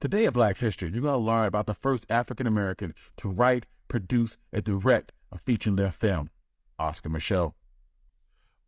Today at Black History, you're going to learn about the first African American to write, produce, and direct a feature-length film, Oscar Micheaux.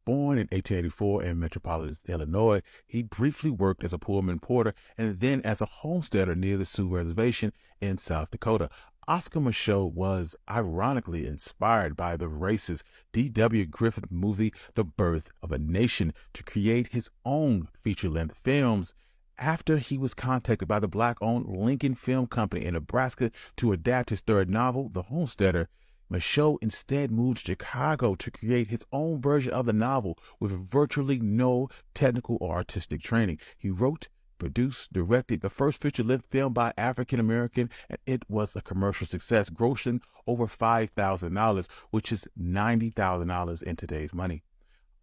Born in 1884 in Metropolis, Illinois, he briefly worked as a Pullman porter and then as a homesteader near the Sioux Reservation in South Dakota. Oscar Micheaux was ironically inspired by the racist D.W. Griffith movie The Birth of a Nation to create his own feature-length films. After he was contacted by the Black-owned Lincoln Film Company in Nebraska to adapt his third novel, The Homesteader, Micheaux instead moved to Chicago to create his own version of the novel with virtually no technical or artistic training. He wrote, produced, directed the first feature-length film by African American, and it was a commercial success, grossing over $5,000, which is $90,000 in today's money.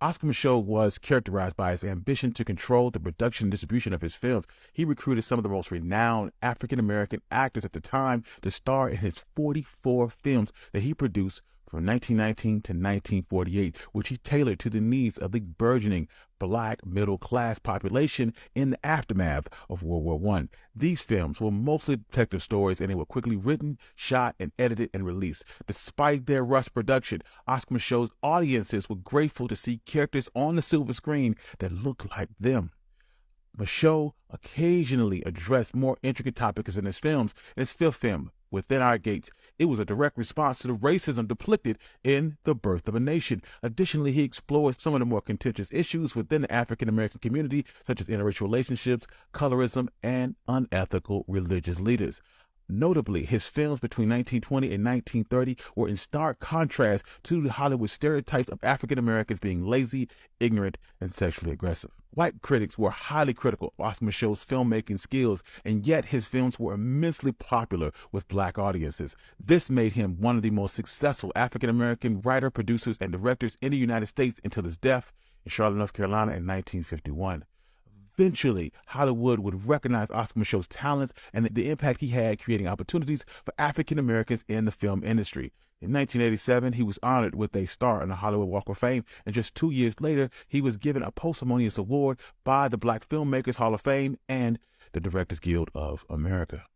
Oscar Micheaux was characterized by his ambition to control the production and distribution of his films. He recruited some of the most renowned African-American actors at the time to star in his 44 films that he produced from 1919 to 1948, which he tailored to the needs of the burgeoning Black middle-class population in the aftermath of World War I. These films were mostly detective stories, and they were quickly written, shot, and edited and released. Despite their rushed production, Oscar Micheaux's audiences were grateful to see characters on the silver screen that looked like them. Micheaux occasionally addressed more intricate topics in his films. In his fifth film, Within Our Gates, it was a direct response to the racism depicted in The Birth of a Nation. Additionally, he explored some of the more contentious issues within the African American community, such as interracial relationships, colorism, and unethical religious leaders. Notably, his films between 1920 and 1930 were in stark contrast to the Hollywood stereotypes of African Americans being lazy, ignorant, and sexually aggressive. White critics were highly critical of Oscar Micheaux's filmmaking skills, and yet his films were immensely popular with Black audiences. This made him one of the most successful African American writer, producers, and directors in the United States until his death in Charlotte, North Carolina in 1951. Eventually, Hollywood would recognize Oscar Micheaux's talents and the impact he had creating opportunities for African Americans in the film industry. In 1987, he was honored with a star on the Hollywood Walk of Fame, and just 2 years later, he was given a posthumous award by the Black Filmmakers Hall of Fame and the Directors Guild of America.